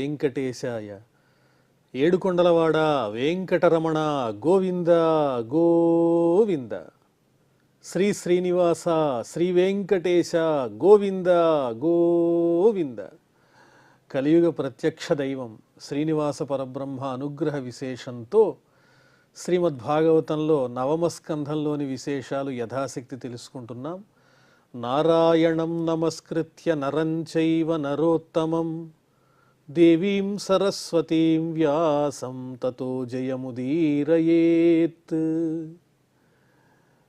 వెంకటేశాయ. ఏడుకొండలవాడ వెంకటరమణ గోవింద గోవింద. శ్రీ శ్రీనివాస శ్రీ వెంకటేశ గోవింద గోవింద. కలియుగ ప్రత్యక్ష దైవం శ్రీనివాస పరబ్రహ్మ అనుగ్రహ విశేషంతో శ్రీమద్భాగవతంలో నవమ స్కంధంలోని విశేషాలు యథాశక్తి తెలుసుకుంటున్నాం. నారాయణం నమస్కృత్య నరం చైవ నరోత్తమం దేవీం సరస్వతీం వ్యాసం తతో జయముదీరయేత్.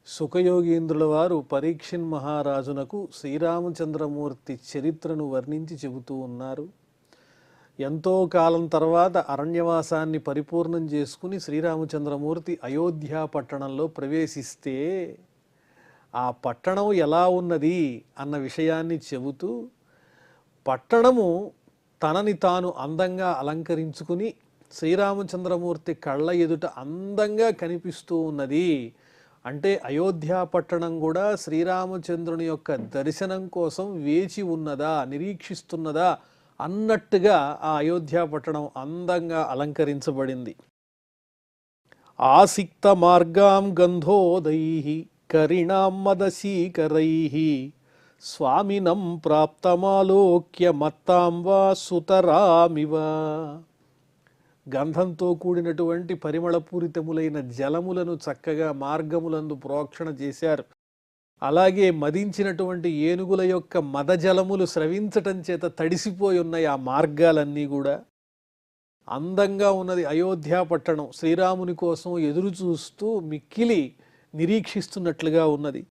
సుఖయోగీంద్రుల వారు పరీక్షిన్ మహారాజునకు శ్రీరామచంద్రమూర్తి చరిత్రను వర్ణించి చెబుతూ ఉన్నారు. ఎంతో కాలం తర్వాత అరణ్యవాసాన్ని పరిపూర్ణం చేసుకుని శ్రీరామచంద్రమూర్తి అయోధ్య పట్టణంలో ప్రవేశిస్తే ఆ పట్టణం ఎలా ఉన్నది అన్న విషయాన్ని చెబుతూ, పట్టణము తనని తాను అందంగా అలంకరించుకుని శ్రీరామచంద్రమూర్తి కళ్ళ ఎదుట అందంగా కనిపిస్తూ ఉన్నది. అంటే అయోధ్య పట్టణం కూడా శ్రీరామచంద్రుని యొక్క దర్శనం కోసం వేచి ఉన్నదా, నిరీక్షిస్తున్నదా అన్నట్టుగా ఆ అయోధ్య పట్టణం అందంగా అలంకరించబడింది. ఆసిక్త మార్గాం గంధోదైః కరిణాం మదశీకరైః స్వామినం ప్రాప్తమాలోక్య మత్తాం వా సుతరామివ. గంధంతో కూడినటువంటి పరిమళపూరితములైన జలములను చక్కగా మార్గములందు ప్రోక్షణ చేశారు. అలాగే మదించినటువంటి ఏనుగుల యొక్క మదజలములు స్రవించటం చేత తడిసిపోయి ఉన్నాయి ఆ మార్గాలన్నీ కూడా. అందంగా ఉన్నది అయోధ్య పట్టణం. శ్రీరాముని కోసం ఎదురు చూస్తూ మిక్కిలి నిరీక్షిస్తున్నట్లుగా ఉన్నది.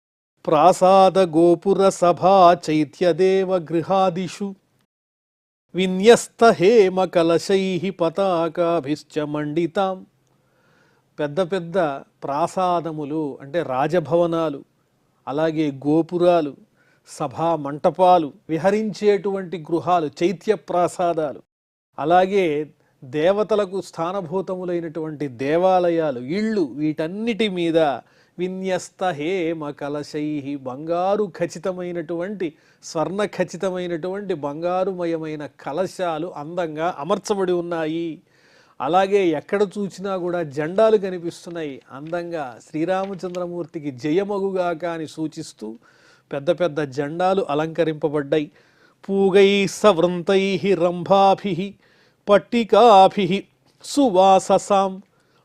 ప్రాసాద గోపుర సభా చైత్యదేవ గృహాదిషు విన్యస్త హేమ కలశైః పతాకాభిశ్చ మండితాం. పెద్ద పెద్ద ప్రాసాదములు అంటే రాజభవనాలు, అలాగే గోపురాలు, సభా మంటపాలు, విహరించేటువంటి గృహాలు, చైత్య ప్రాసాదాలు, అలాగే దేవతలకు స్థానభూతములైనటువంటి దేవాలయాలు, ఇళ్ళు, వీటన్నిటి మీద విన్యస్త హేమ కలశైః బంగారు ఖచ్చితమైనటువంటి, స్వర్ణ ఖచ్చితమైనటువంటి బంగారుమయమైన కలశాలు అందంగా అమర్చబడి ఉన్నాయి. అలాగే ఎక్కడ చూసినా కూడా జెండాలు కనిపిస్తున్నాయి. అందంగా శ్రీరామచంద్రమూర్తికి జయమగుగాక అని సూచిస్తూ పెద్ద పెద్ద జెండాలు అలంకరింపబడ్డాయి. పూగై సవృంతై రంభాభి పట్టికాభి సువాససాం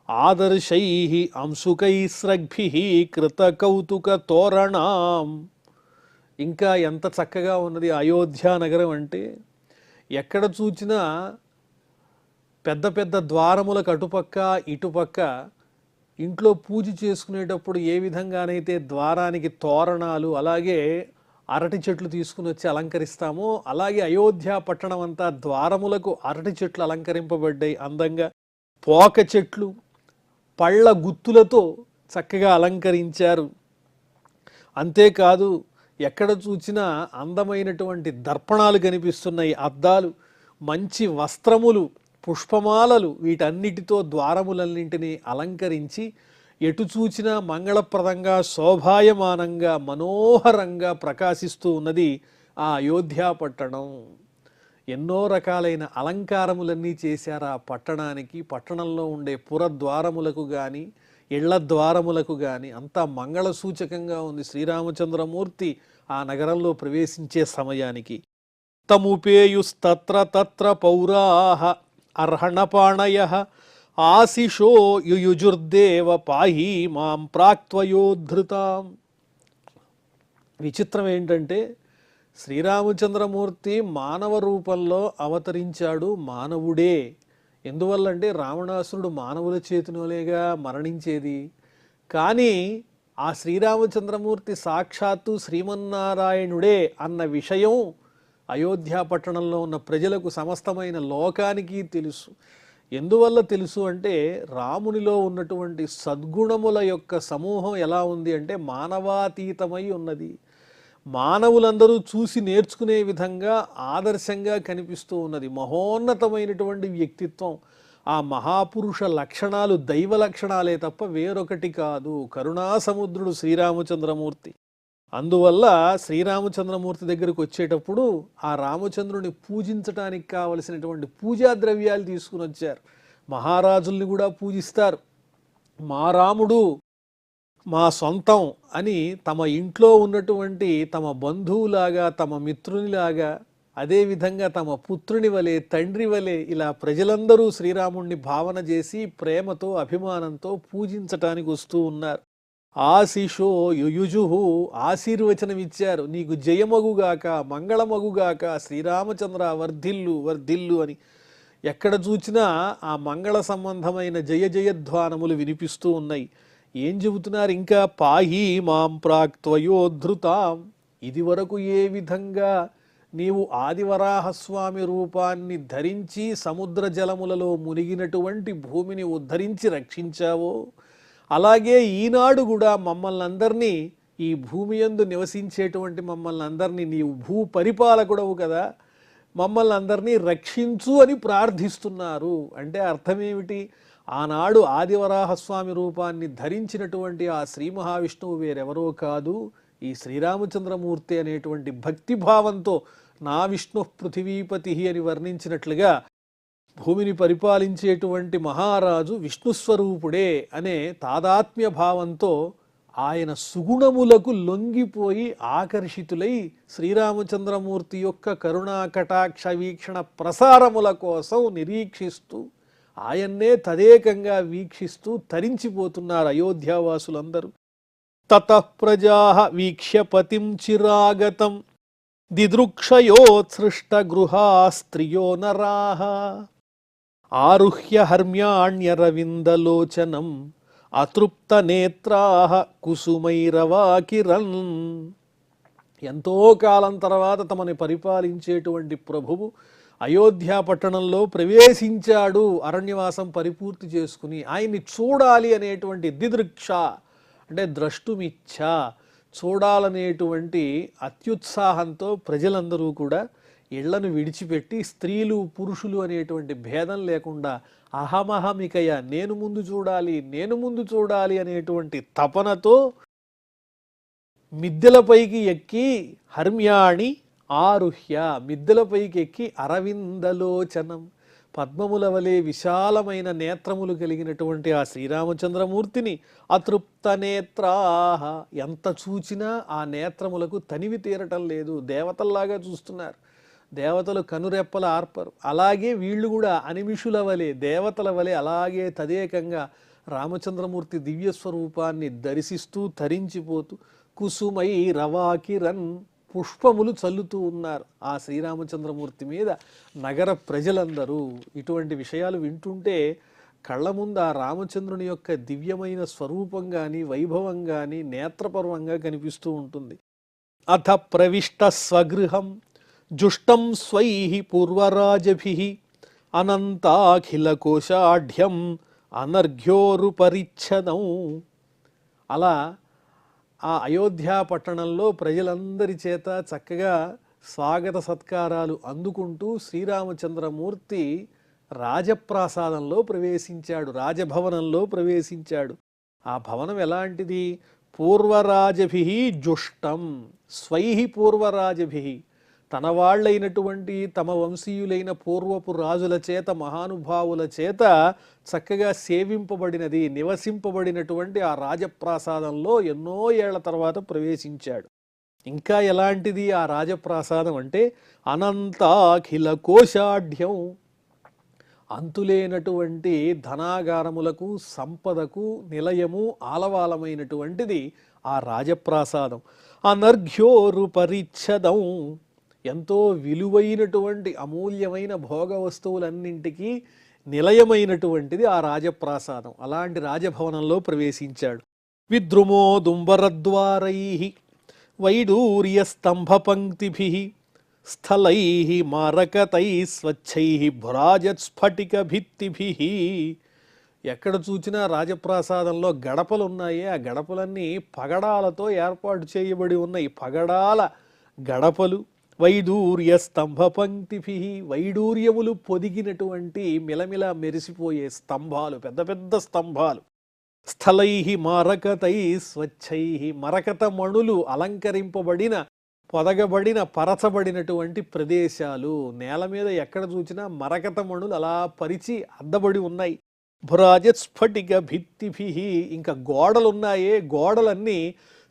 ఆదర్శై అంశుకైస్రగ్భి కృత కౌతుక తోరణాం. ఇంకా ఎంత చక్కగా ఉన్నది అయోధ్య నగరం అంటే, ఎక్కడ చూచినా పెద్ద పెద్ద ద్వారములకు అటుపక్క ఇటుపక్క ఇంట్లో పూజ చేసుకునేటప్పుడు ఏ విధంగానైతే ద్వారానికి తోరణాలు, అలాగే అరటి చెట్లు తీసుకుని వచ్చి అలంకరిస్తామో, అలాగే అయోధ్య పట్టణం అంతా ద్వారములకు అరటి చెట్లు అలంకరింపబడ్డాయి అందంగా. పోక చెట్లు, పళ్ళ గుత్తులతో చక్కగా అలంకరించారు. అంతేకాదు ఎక్కడ చూసినా అందమైనటువంటి దర్పణాలు కనిపిస్తున్నాయి, అద్దాలు, మంచి వస్త్రములు, పుష్పమాలలు, వీటన్నిటితో ద్వారములన్నింటినీ అలంకరించి ఎటు చూచినా మంగళప్రదంగా, శోభాయమానంగా, మనోహరంగా ప్రకాశిస్తూ ఉన్నది ఆ అయోధ్య పట్టణం. ఎన్నో రకాలైన అలంకారములన్నీ చేశారు ఆ పట్టణానికి. పట్టణంలో ఉండే పురద్వారములకు కానీ, ఇళ్ల ద్వారములకు కానీ అంతా మంగళ సూచకంగా ఉంది. శ్రీరామచంద్రమూర్తి ఆ నగరంలో ప్రవేశించే సమయానికి తముపేయుస్తత్ర తత్ర పౌరాః అర్హణపాణయః ఆశిషో యుయుజుర్దేవ పాహి మాం ప్రాక్త్వయోద్ధృతాం. విచిత్రం ఏంటంటే, శ్రీరామచంద్రమూర్తి మానవ రూపంలో అవతరించాడు, మానవుడే. ఎందువల్లంటే రావణాసురుడు మానవుల చేతిలోనేగా మరణించేది. కానీ ఆ శ్రీరామచంద్రమూర్తి సాక్షాత్తు శ్రీమన్నారాయణుడే అన్న విషయం అయోధ్య పట్టణంలో ఉన్న ప్రజలకు, సమస్తమైన లోకానికి తెలుసు. ఎందువల్ల తెలుసు అంటే, రామునిలో ఉన్నటువంటి సద్గుణముల యొక్క సమూహం ఎలా ఉంది అంటే మానవాతీతమై ఉన్నది. మానవులందరూ చూసి నేర్చుకునే విధంగా ఆదర్శంగా కనిపిస్తూ ఉన్నది. మహోన్నతమైనటువంటి వ్యక్తిత్వం. ఆ మహాపురుష లక్షణాలు దైవ లక్షణాలే తప్ప వేరొకటి కాదు. కరుణాసముద్రుడు శ్రీరామచంద్రమూర్తి. అందువల్ల శ్రీరామచంద్రమూర్తి దగ్గరికి వచ్చేటప్పుడు ఆ రామచంద్రుని పూజించటానికి కావలసినటువంటి పూజా ద్రవ్యాలు తీసుకుని వచ్చారు. మహారాజుల్ని కూడా పూజిస్తారు. మా రాముడు మా సొంతం అని తమ ఇంట్లో ఉన్నటువంటి తమ బంధువులాగా, తమ మిత్రునిలాగా, అదేవిధంగా తమ పుత్రుని వలె, తండ్రి వలె ఇలా ప్రజలందరూ శ్రీరాముణ్ణి భావన చేసి ప్రేమతో అభిమానంతో పూజించటానికి వస్తూ ఉన్నారు. ఆశిషో యుయుజుహు, ఆశీర్వచనం ఇచ్చారు. నీకు జయమగుగాక, మంగళమగుగాక, శ్రీరామచంద్ర వర్ధిల్లు వర్ధిల్లు అని. ఎక్కడ చూచినా ఆ మంగళ సంబంధమైన జయ జయధ్వానములు వినిపిస్తూ ఉన్నాయి. ఏం చెబుతున్నారు ఇంకా? పాహి మాం ప్రాక్త్వయోధృతాం, ఇది వరకు ఏ విధంగా నీవు ఆదివరాహస్వామి రూపాన్ని ధరించి సముద్ర జలములలో మునిగినటువంటి భూమిని ఉద్ధరించి రక్షించావో, అలాగే ఈనాడు కూడా మమ్మల్ని అందరినీ, ఈ భూమి యందు నివసించేటువంటి మమ్మల్ని అందరినీ, నీవు భూ పరిపాలకుడవు కదా, మమ్మల్ని అందరినీ రక్షించు అని ప్రార్థిస్తున్నారు. అంటే అర్థమేమిటి? ఆనాడు ఆదివరాహస్వామి రూపాన్ని ధరించినటువంటి ఆ శ్రీ మహావిష్ణువు వేరెవరో కాదు, ఈ శ్రీరామచంద్రమూర్తి అనేటువంటి భక్తిభావంతో నా విష్ణు పృథివీపతి అని వర్ణించినట్లుగా భూమిని పరిపాలించేటువంటి మహారాజు విష్ణుస్వరూపుడే అనే తాదాత్మ్య భావంతో ఆయన సుగుణములకు లొంగిపోయి ఆకర్షితులై శ్రీరామచంద్రమూర్తి యొక్క కరుణా కటాక్ష వీక్షణ ప్రసారముల కోసం నిరీక్షిస్తూ ఆయన్నే తదేకంగా వీక్షిస్తూ తరించిపోతున్నారు అయోధ్యావాసులందరూ. తతః ప్రజాః వీక్ష్య పతిం చిరాగతం దిదృక్షయోత్సృష్ట గృహాస్త్రియో నరాః ఆరుహ్య హర్మ్యాణ్యరవిందలోచనం అతృప్త నేత్రాః కుసుమైరవాకిరన్. ఎంతో కాలం తర్వాత తమని పరిపాలించేటువంటి ప్రభువు అయోధ్య పట్టణంలో ప్రవేశించాడు. అరణ్యవాసం పరిపూర్తి చేసుకుని ఆయన్ని చూడాలి అనేటువంటి దిదృక్ష అంటే ద్రష్టుమిచ్చ, చూడాలనేటువంటి అత్యుత్సాహంతో ప్రజలందరూ కూడా ఇళ్లను విడిచిపెట్టి స్త్రీలు పురుషులు అనేటువంటి భేదం లేకుండా అహమహమికయ, నేను ముందు చూడాలి, నేను ముందు చూడాలి అనేటువంటి తపనతో మిద్దెలపైకి ఎక్కి హర్మ్యాణి ఆరుహ్య, మిద్దెలపైకి ఎక్కి అరవిందలోచనం, పద్మముల వలె విశాలమైన నేత్రములు కలిగినటువంటి ఆ శ్రీరామచంద్రమూర్తిని అతృప్త నేత్రాహ, ఎంత చూచినా ఆ నేత్రములకు తనివి తీరటం లేదు. దేవతల్లాగా చూస్తున్నారు. దేవతలు కనురెప్పల ఆర్పరు. అలాగే వీళ్ళు కూడా అనిమిషుల వలె, దేవతల వలె అలాగే తదేకంగా రామచంద్రమూర్తి దివ్యస్వరూపాన్ని దర్శిస్తూ తరించిపోతూ కుసుమై రవాకిరన్, పుష్పములు చల్లుతూ ఉన్నారు ఆ శ్రీరామచంద్రమూర్తి మీద నగర ప్రజలందరూ. ఇటువంటి విషయాలు వింటుంటే కళ్ళ ముందు ఆ రామచంద్రుని యొక్క దివ్యమైన స్వరూపం కానీ వైభవం కానీ నేత్రపర్వంగా కనిపిస్తూ ఉంటుంది. అథ ప్రవిష్ట స్వగృహం జుష్టం స్వైః పూర్వరాజభిః అనంతాఖిల కోశాఢ్యం అనర్ఘ్యోరుపరిచ్ఛదం. అలా ఆ అయోధ్య పట్టణంలో ప్రజలందరి చేత చక్కగా స్వాగత సత్కారాలు అందుకుంటూ శ్రీరామచంద్రమూర్తి రాజప్రాసాదంలో ప్రవేశించాడు, రాజభవనంలో ప్రవేశించాడు. ఆ భవనం ఎలాంటిది? పూర్వరాజభిః జుష్టం స్వైః పూర్వరాజభిః, తన వాళ్ళైనటువంటి తమ వంశీయులైన పూర్వపు రాజుల చేత, మహానుభావుల చేత చక్కగా సేవింపబడినది, నివసింపబడినటువంటి ఆ రాజప్రాసాదంలో ఎన్నో ఏళ్ల తర్వాత ప్రవేశించాడు. ఇంకా ఎలాంటిది ఆ రాజప్రాసాదం అంటే అనంతాఖిల కోశాఢ్యం, అంతులేనటువంటి ధనాగారములకు సంపదకు నిలయము ఆలవాలమైనటువంటిది ఆ రాజప్రాసాదం. అనర్ఘ్యోరుపరిచ్ఛదం, ఎంతో విలువైనటువంటి అమూల్యమైన భోగ వస్తువులన్నింటికీ నిలయమైనటువంటిది ఆ రాజప్రాసాదం. అలాంటి రాజభవనంలో ప్రవేశించాడు. విద్రుమో దుంబరద్వారైః వైడూర్య స్తంభపంక్తిభిః స్థలైః మారకతైః స్వచ్ఛైః భురాజస్ఫటిక భిత్తిభిః. ఎక్కడ చూచినా రాజప్రాసాదంలో గడపలు ఉన్నాయి. ఆ గడపలన్నీ పగడాలతో ఏర్పాటు చేయబడి ఉన్నాయి. పగడాల గడపలు. వైడూర్య స్తంభ పంక్తిభిః, వైడూర్యములు పొదిగినటువంటి మిలమిల మెరిసిపోయే స్తంభాలు, పెద్ద పెద్ద స్తంభాలు. స్థలై మారకతై స్వచ్ఛై, మరకత మణులు అలంకరింపబడిన పొదగబడిన పరచబడినటువంటి ప్రదేశాలు. నేల మీద ఎక్కడ చూసినా మరకత మణులు అలా పరిచి అద్దబడి ఉన్నాయి. భురాజత్ స్ఫటిక భిత్తిభి, ఇంకా గోడలున్నాయే, గోడలన్నీ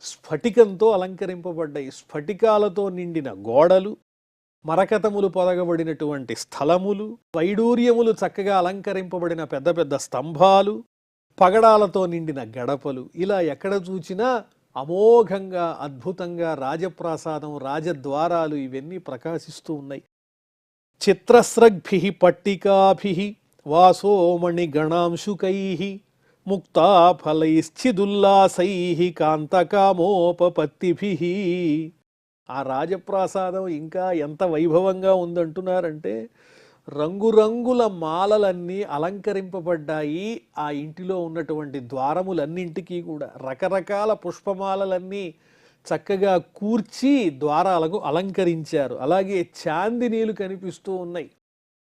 స్ఫటికంతో అలంకరింపబడ్డాయి. స్ఫటికాలతో నిండిన గోడలు, మరకతములు పొదగబడినటువంటి స్థలములు, వైడూర్యములు చక్కగా అలంకరింపబడిన పెద్ద పెద్ద స్తంభాలు, పగడాలతో నిండిన గడపలు, ఇలా ఎక్కడ చూచినా అమోఘంగా అద్భుతంగా రాజప్రాసాదం, రాజద్వారాలు ఇవన్నీ ప్రకాశిస్తూ ఉన్నాయి. చిత్రస్రగ్భి పట్టికాభి వాసోమణి గణాంశుకై ముక్తాఫలైశ్చిదుల్లాసై కాంతకామోపపత్తిభి. ఆ రాజప్రాసాదం ఇంకా ఎంత వైభవంగా ఉందంటున్నారంటే, రంగురంగుల మాలలన్నీ అలంకరింపబడ్డాయి. ఆ ఇంటిలో ఉన్నటువంటి ద్వారములన్నింటికీ కూడా రకరకాల పుష్పమాలలన్నీ చక్కగా కూర్చి ద్వారాలకు అలంకరించారు. అలాగే చాందినీలు కనిపిస్తూ ఉన్నాయి.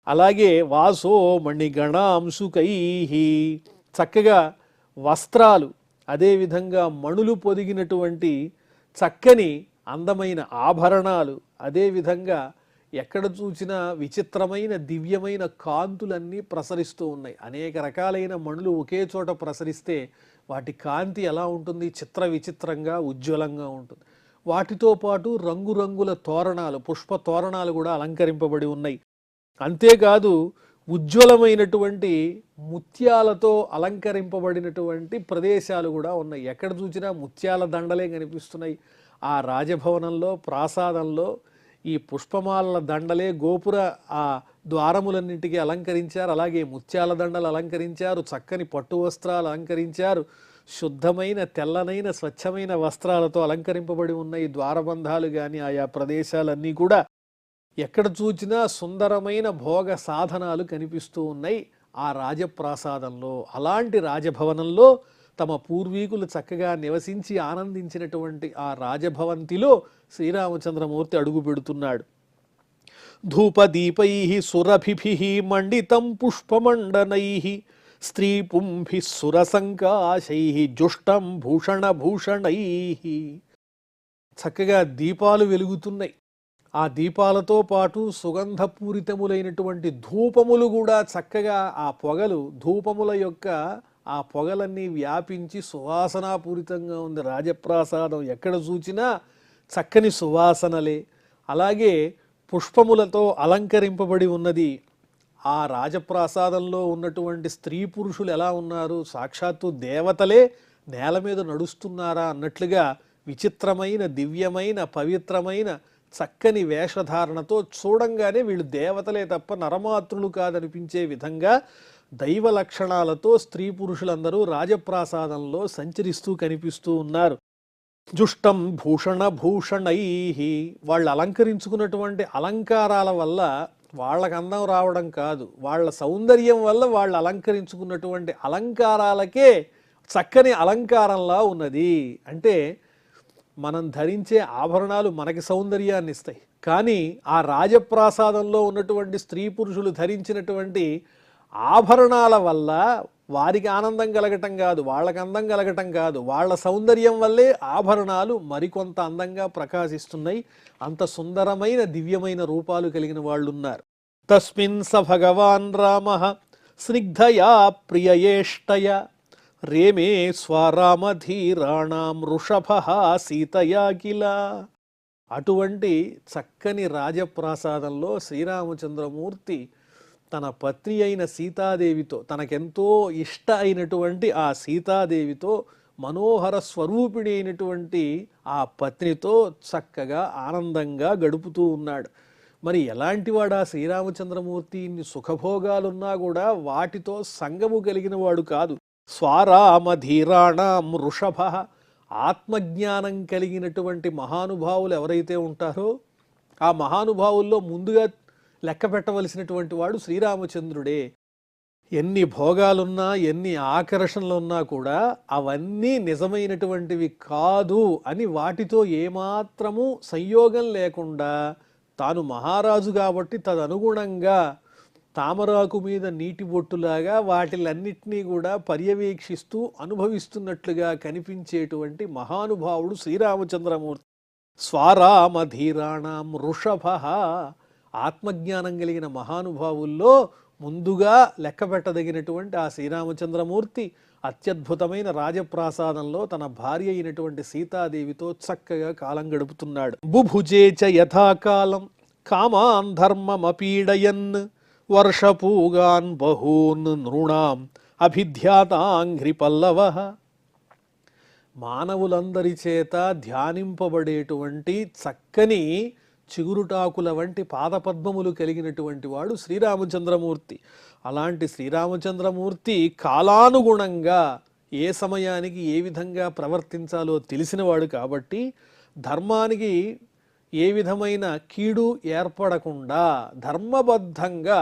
అలాగే వాసో మణిగణాంశుకై, చక్కగా వస్త్రాలు, అదేవిధంగా మణులు పొదిగినటువంటి చక్కని అందమైన ఆభరణాలు, అదేవిధంగా ఎక్కడ చూసినా విచిత్రమైన దివ్యమైన కాంతులన్నీ ప్రసరిస్తూ ఉన్నాయి. అనేక రకాలైన మణులు ఒకే చోట ప్రసరిస్తే వాటి కాంతి ఎలా ఉంటుంది? చిత్ర విచిత్రంగా ఉజ్వలంగా ఉంటుంది. వాటితో పాటు రంగురంగుల తోరణాలు, పుష్ప తోరణాలు కూడా అలంకరింపబడి ఉన్నాయి. అంతేకాదు ఉజ్వలమైనటువంటి ముత్యాలతో అలంకరింపబడినటువంటి ప్రదేశాలు కూడా ఉన్నాయి. ఎక్కడ చూసినా ముత్యాల దండలే కనిపిస్తున్నాయి. ఆ రాజభవనంలో, ప్రాసాదంలో ఈ పుష్పమాలల దండలే గోపుర ఆ ద్వారములన్నింటికి అలంకరించారు. అలాగే ముత్యాల దండలు అలంకరించారు, చక్కని పట్టు వస్త్రాలు అలంకరించారు, శుద్ధమైన తెల్లనైన స్వచ్ఛమైన వస్త్రాలతో అలంకరింపబడి ఉన్నాయి ద్వారబంధాలు కానీ ఆయా ప్రదేశాలన్నీ కూడా. ఎక్కడ చూచినా సుందరమైన భోగ సాధనాలు కనిపిస్తూ ఉన్నాయి ఆ రాజప్రాసాదంలో. అలాంటి రాజభవనంలో తమ పూర్వీకులు చక్కగా నివసించి ఆనందించినటువంటి ఆ రాజభవంతిలో శ్రీరామచంద్రమూర్తి అడుగు పెడుతున్నాడు. ధూపదీపై సురభిభి మండితం పుష్పమండనై స్త్రీపుంభి సురసంకాశై జుష్టం భూషణభూషణై. చక్కగా దీపాలు వెలుగుతున్నాయి. ఆ దీపాలతో పాటు సుగంధపూరితములైనటువంటి ధూపములు కూడా చక్కగా ఆ పొగలు, ధూపముల యొక్క ఆ పొగలన్నీ వ్యాపించి సువాసనాపూరితంగా ఉంది రాజప్రాసాదం. ఎక్కడ చూచినా చక్కని సువాసనలే. అలాగే పుష్పములతో అలంకరింపబడి ఉన్నది. ఆ రాజప్రాసాదంలో ఉన్నటువంటి స్త్రీ పురుషులు ఎలా ఉన్నారు? సాక్షాత్తు దేవతలే నేల మీద నడుస్తున్నారా అన్నట్లుగా విచిత్రమైన, దివ్యమైన, పవిత్రమైన చక్కని వేషధారణతో చూడంగానే వీళ్ళు దేవతలే తప్ప నరమాతృలు కాదనిపించే విధంగా దైవ లక్షణాలతో స్త్రీ పురుషులందరూ రాజప్రాసాదంలో సంచరిస్తూ కనిపిస్తూ ఉన్నారు. జుష్టం భూషణభూషణై, వాళ్ళు అలంకరించుకున్నటువంటి అలంకారాల వల్ల వాళ్ళకు అందం రావడం కాదు, వాళ్ళ సౌందర్యం వల్ల వాళ్ళు అలంకరించుకున్నటువంటి అలంకారాలకే చక్కని అలంకారంలా ఉన్నది. అంటే మనం ధరించే ఆభరణాలు మనకి సౌందర్యాన్ని ఇస్తాయి, కానీ ఆ రాజప్రాసాదంలో ఉన్నటువంటి స్త్రీ పురుషులు ధరించినటువంటి ఆభరణాల వల్ల వారికి ఆనందం కలగటం కాదు, వాళ్ళకి అందం కలగటం కాదు, వాళ్ళ సౌందర్యం వల్లే ఆభరణాలు మరికొంత అందంగా ప్రకాశిస్తున్నాయి. అంత సుందరమైన దివ్యమైన రూపాలు కలిగిన వాళ్ళు ఉన్నారు. తస్మిన్ స భగవాన్ రామః స్నిగ్ధయా ప్రియయేష్టయ రేమే స్వరామధీరాణాం వృషభః సీతయా కిల. అటువంటి చక్కని రాజప్రాసాదంలో శ్రీరామచంద్రమూర్తి తన పత్ని అయిన సీతాదేవితో, తనకెంతో ఇష్ట అయినటువంటి ఆ సీతాదేవితో, మనోహర స్వరూపిణి అయినటువంటి ఆ పత్నితో చక్కగా ఆనందంగా గడుపుతూ ఉన్నాడు. మరి ఎలాంటి వాడా శ్రీరామచంద్రమూర్తి? ఇన్ని సుఖభోగాలున్నా కూడా వాటితో సంగము కలిగిన వాడు కాదు. స్వారామధీరాణాం వృషభ, ఆత్మజ్ఞానం కలిగినటువంటి మహానుభావులు ఎవరైతే ఉంటారో ఆ మహానుభావుల్లో ముందుగా లెక్క పెట్టవలసినటువంటి వాడు శ్రీరామచంద్రుడే. ఎన్ని భోగాలున్నా, ఎన్ని ఆకర్షణలున్నా కూడా అవన్నీ నిజమైనటువంటివి కాదు అని వాటితో ఏమాత్రము సంయోగం లేకుండా తాను మహారాజు కాబట్టి తదనుగుణంగా తామరాకు మీద నీటి బొట్టులాగా వాటిలన్నిటినీ కూడా పర్యవేక్షిస్తూ అనుభవిస్తున్నట్లుగా కనిపించేటువంటి మహానుభావుడు శ్రీరామచంద్రమూర్తి. స్వారామధీరాణం వృషభ, ఆత్మజ్ఞానం కలిగిన మహానుభావుల్లో ముందుగా లెక్క పెట్టదగినటువంటి ఆ శ్రీరామచంద్రమూర్తి అత్యద్భుతమైన రాజప్రాసాదంలో తన భార్య అయినటువంటి సీతాదేవితో చక్కగా కాలం గడుపుతున్నాడు. బుభుజేచ యథాకాలం కామాన్ ధర్మమపీడయన్ వర్షపూగాన్ బహూన్ నృణాం అభిధ్యాతాంఘ్రి పల్లవ. మానవులందరి చేత ధ్యానింపబడేటువంటి చక్కని చిగురుటాకుల వంటి పాదపద్మములు కలిగినటువంటి వాడు శ్రీరామచంద్రమూర్తి. అలాంటి శ్రీరామచంద్రమూర్తి కాలానుగుణంగా ఏ సమయానికి ఏ విధంగా ప్రవర్తించాలో తెలిసినవాడు కాబట్టి ధర్మానికి ఏ విధమైన కీడు ఏర్పడకుండా ధర్మబద్ధంగా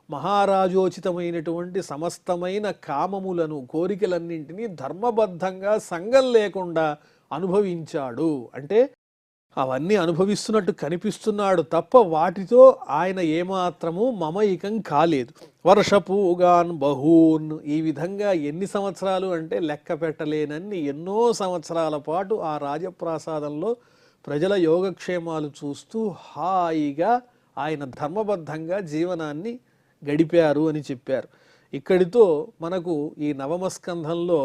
మహారాజోచితమైనటువంటి సమస్తమైన కామములను కోరికలన్నింటినీ ధర్మబద్ధంగా సంగం లేకుండా అనుభవించాడు. అంటే అవన్నీ అనుభవిస్తున్నట్టు కనిపిస్తున్నాడు తప్ప వాటితో ఆయన ఏమాత్రము మమయికం కాలేదు. వర్షపూగాన్ బహూన్, ఈ విధంగా ఎన్ని సంవత్సరాలు అంటే లెక్క పెట్టలేనన్ని ఎన్నో సంవత్సరాల పాటు ఆ రాజప్రాసాదంలో ప్రజల యోగక్షేమాలు చూస్తూ హాయిగా ఆయన ధర్మబద్ధంగా జీవనాన్ని గడిపారు అని చెప్పారు. ఇక్కడితో మనకు ఈ నవమ స్కంధంలో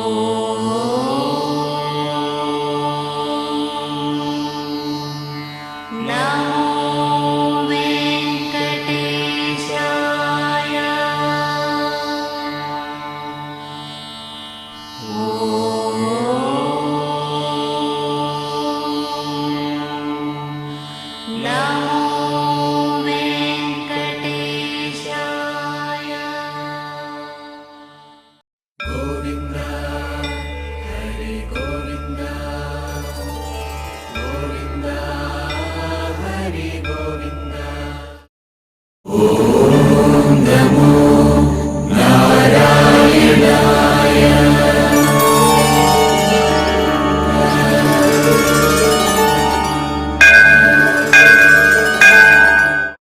ఓం